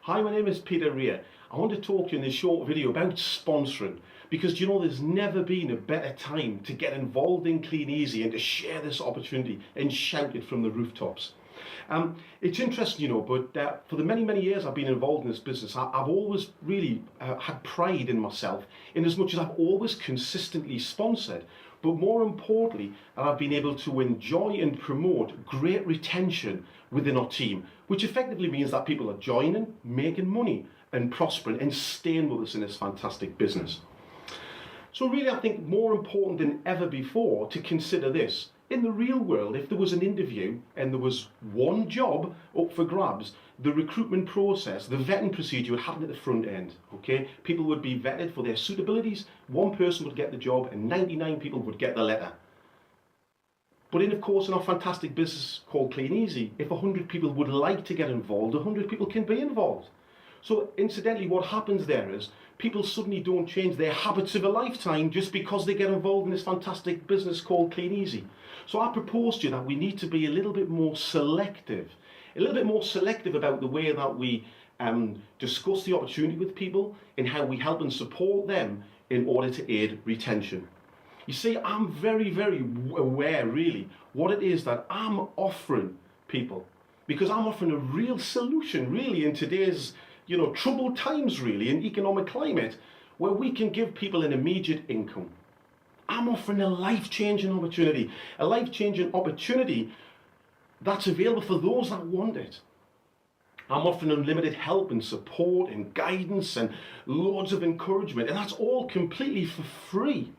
Hi, my name is Peter Rea. I want to talk to you in this short video about sponsoring, because you know there's never been a better time to get involved in Clean Easy and to share this opportunity and shout it from the rooftops. It's interesting, you know, but for the many years I've been involved in this business, I've always really had pride in myself, in as much as I've always consistently sponsored, but more importantly, I've been able to enjoy and promote great retention within our team, which effectively means that people are joining, making money and prospering and staying with us in this fantastic business. So really, I think more important than ever before to consider this. In the real world, if there was an interview and there was one job up for grabs, the recruitment process, the vetting procedure would happen at the front end, okay? People would be vetted for their suitabilities, one person would get the job and 99 people would get the letter. But of course, in our fantastic business called Clean Easy, if 100 people would like to get involved, 100 people can be involved. So incidentally, what happens there is people suddenly don't change their habits of a lifetime just because they get involved in this fantastic business called Clean Easy. So I propose to you that we need to be a little bit more selective about the way that we discuss the opportunity with people and how we help and support them in order to aid retention. You see, I'm very aware really what it is that I'm offering people, because I'm offering a real solution really in today's troubled times really in economic climate, where we can give people an immediate income. I'm offering a life-changing opportunity that's available for those that want it. I'm offering unlimited help and support and guidance and loads of encouragement, and that's all completely for free.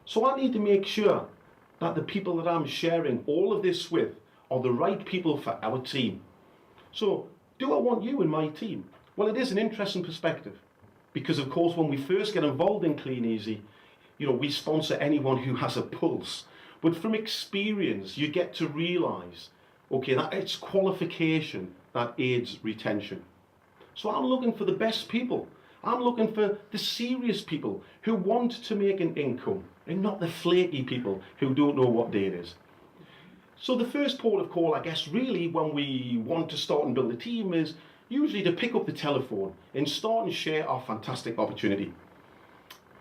So I need to make sure that the people that I'm sharing all of this with are the right people for our team. So, do I want you in my team? Well, it is an interesting perspective, because of course when we first get involved in Clean Easy, we sponsor anyone who has a pulse. But from experience, you get to realise, okay, that it's qualification that aids retention. So I'm looking for the best people. I'm looking for the serious people who want to make an income, and not the flaky people who don't know what day it is. So the first port of call, I guess, really, when we want to start and build a team is usually to pick up the telephone and start and share our fantastic opportunity.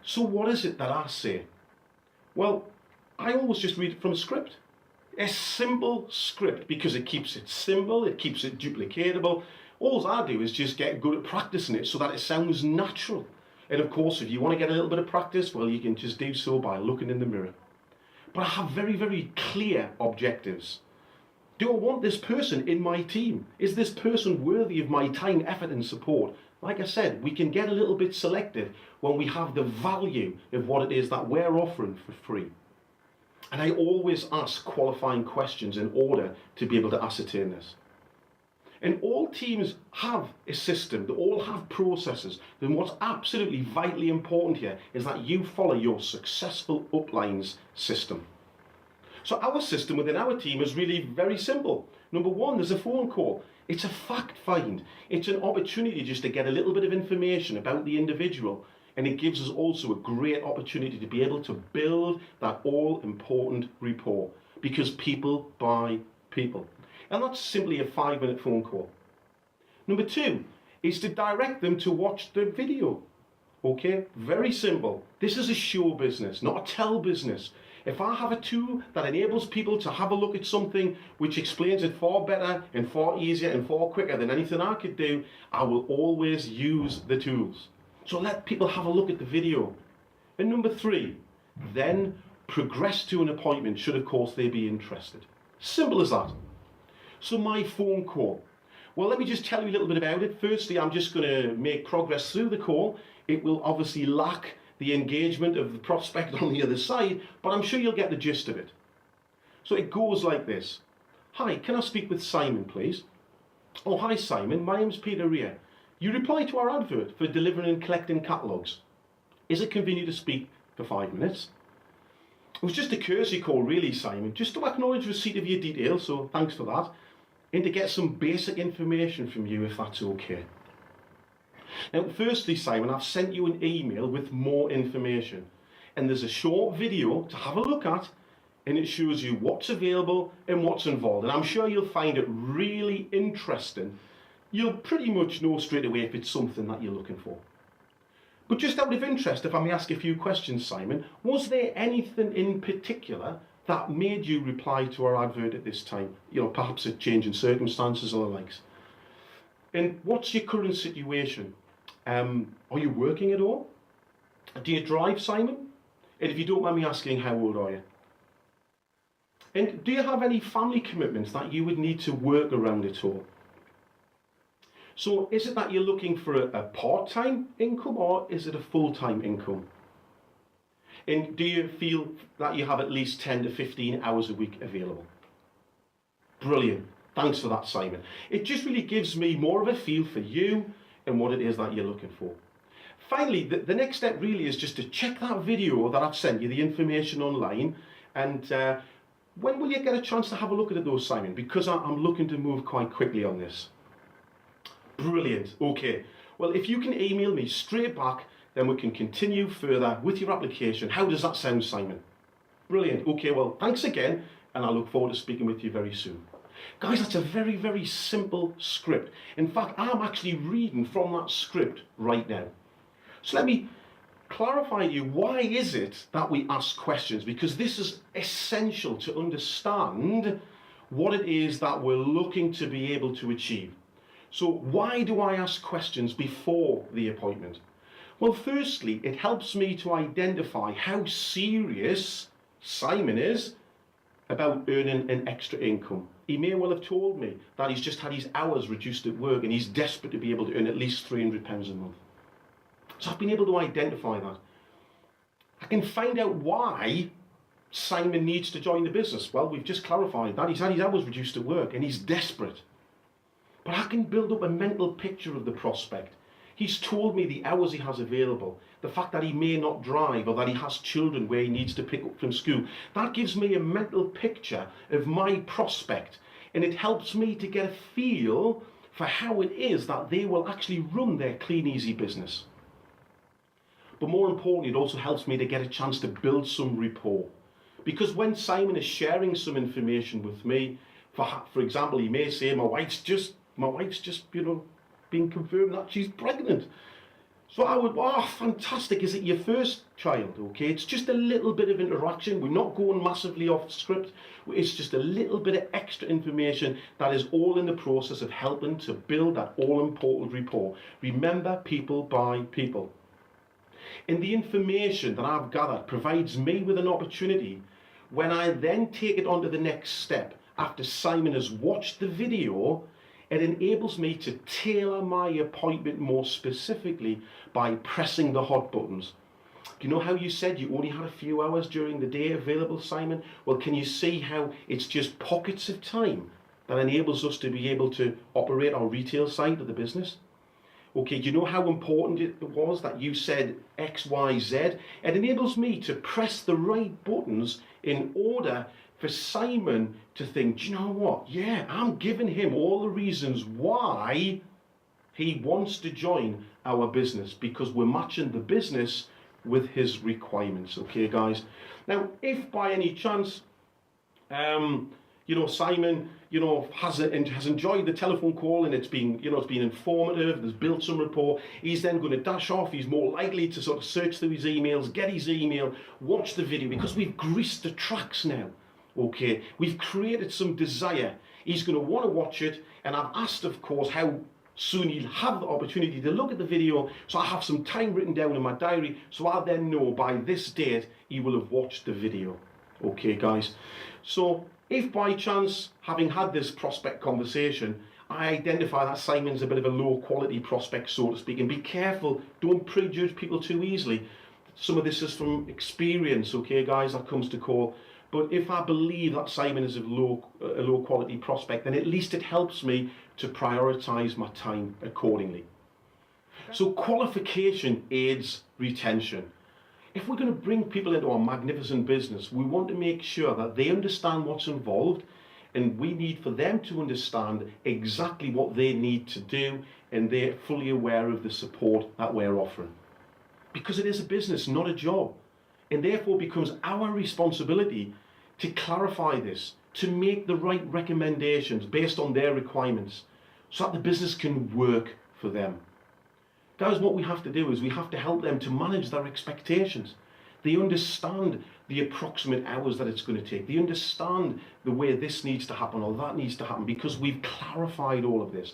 So what is it that I say? Well, I always just read it from a script. A simple script, because it keeps it simple, it keeps it duplicatable. All I do is just get good at practicing it so that it sounds natural. And of course, if you want to get a little bit of practice, well, you can just do so by looking in the mirror. But I have very clear objectives. Do I want this person in my team? Is this person worthy of my time, effort and support? Like I said, we can get a little bit selective when we have the value of what it is that we're offering for free. And I always ask qualifying questions in order to be able to ascertain this. And all teams have a system, they all have processes. Then what's absolutely vitally important here is that you follow your successful uplines system. So our system within our team is really very simple. Number one, there's a phone call. It's a fact find. It's an opportunity just to get a little bit of information about the individual. And it gives us also a great opportunity to be able to build that all important rapport, because people buy people. And that's simply a 5-minute phone call. Number two is to direct them to watch the video. Okay, very simple. This is a show business, not a tell business. If I have a tool that enables people to have a look at something which explains it far better and far easier and far quicker than anything I could do, I will always use the tools. So let people have a look at the video. And number three, then progress to an appointment should of course they be interested. Simple as that. So my phone call. Well, let me just tell you a little bit about it. Firstly, I'm just going to make progress through the call. It will obviously lack the engagement of the prospect on the other side, but I'm sure you'll get the gist of it. So it goes like this. Hi, can I speak with Simon, please? Oh, hi Simon, my name's Peter Rea. You replied to our advert for delivering and collecting catalogues. Is it convenient to speak for 5 minutes? It was just a courtesy call really, Simon, just to acknowledge receipt of your details, so thanks for that, and to get some basic information from you if that's okay. Now, firstly, Simon, I've sent you an email with more information, and there's a short video to have a look at, and it shows you what's available and what's involved. And I'm sure you'll find it really interesting you'll pretty much know straight away if it's something that you're looking for. But just out of interest, if I may ask a few questions, Simon, was there anything in particular that made you reply to our advert at this time? You know, perhaps a change in circumstances or the likes. And what's your current situation? Are you working at all? Do you drive, Simon? And if you don't mind me asking, how old are you? And do you have any family commitments that you would need to work around at all? So is it that you're looking for a part-time income, or is it a full-time income? And do you feel that you have at least 10 to 15 hours a week available? Brilliant. Thanks for that, Simon. It just really gives me more of a feel for you and what it is that you're looking for. Finally, the next step really is just to check that video that I've sent you, the information online, and when will you get a chance to have a look at those, Simon? Because I'm looking to move quite quickly on this. Brilliant. Okay. Well, if you can email me straight back, then we can continue further with your application. How does that sound, Simon? Brilliant. Okay, well, thanks again, and I look forward to speaking with you very soon. Guys, that's a very, very simple script. In fact, I'm actually reading from that script right now. So let me clarify to you, why is it that we ask questions? Because this is essential to understand what it is that we're looking to be able to achieve. So why do I ask questions before the appointment? Well, firstly, it helps me to identify how serious Simon is about earning an extra income. He may well have told me that he's just had his hours reduced at work and he's desperate to be able to earn at least £300 a month. So I've been able to identify that. I can find out why Simon needs to join the business. Well, we've just clarified that. He's had his hours reduced at work and he's desperate. But I can build up a mental picture of the prospect. He's told me the hours he has available, the fact that he may not drive or that he has children where he needs to pick up from school. That gives me a mental picture of my prospect, and it helps me to get a feel for how it is that they will actually run their clean, easy business. But more importantly, it also helps me to get a chance to build some rapport. Because when Simon is sharing some information with me, for example, he may say, my wife's just, been confirmed that she's pregnant. So I would, oh, fantastic, is it your first child? Okay, it's just a little bit of interaction. We're not going massively off script. It's just a little bit of extra information that is all in the process of helping to build that all-important rapport. Remember, people buy people. And the information that I've gathered provides me with an opportunity when I then take it on to the next step. After Simon has watched the video, it enables me to tailor my appointment more specifically by pressing the hot buttons. You know how you said you only had a few hours during the day available, Simon? Well, can you see how it's just pockets of time that enables us to be able to operate our retail side of the business? Okay, do you know how important it was that you said X, Y, Z? It enables me to press the right buttons in order for Simon to think, do you know what? Yeah, I'm giving him all the reasons why he wants to join our business, because we're matching the business with his requirements. Okay, guys. Now, if by any chance, Simon, has enjoyed the telephone call and it's been informative, there's built some rapport, he's then going to dash off. He's more likely to sort of search through his emails, get his email, watch the video, because we've greased the tracks now. Okay, we've created some desire. He's going to want to watch it, and I've asked, of course, how soon he'll have the opportunity to look at the video, so I have some time written down in my diary, so I then know by this date he will have watched the video. Okay, guys. So if by chance, having had this prospect conversation, I identify that Simon's a bit of a low quality prospect, so to speak, and be careful, don't prejudge people too easily. Some of this is from experience, okay, guys, that comes to call. But if I believe that Simon is a low quality prospect, then at least it helps me to prioritise my time accordingly. Okay. So qualification aids retention. If we're going to bring people into our magnificent business, we want to make sure that they understand what's involved, and we need for them to understand exactly what they need to do, and they're fully aware of the support that we're offering. Because it is a business, not a job. And therefore becomes our responsibility to clarify this, to make the right recommendations based on their requirements. so that the business can work for them. Guys, what we have to do is we have to help them to manage their expectations. They understand the approximate hours that it's going to take. They understand the way this needs to happen or that needs to happen, because we've clarified all of this.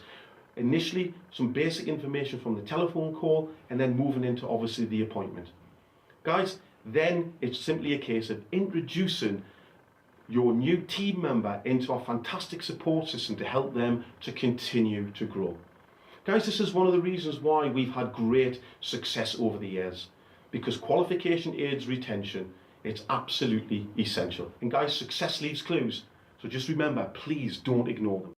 Initially, some basic information from the telephone call, and then moving into obviously the appointment. Guys, then it's simply a case of introducing your new team member into our fantastic support system to help them to continue to grow. Guys, this is one of the reasons why we've had great success over the years, because qualification aids retention. It's absolutely essential. And guys, success leaves clues. So just remember, please don't ignore them.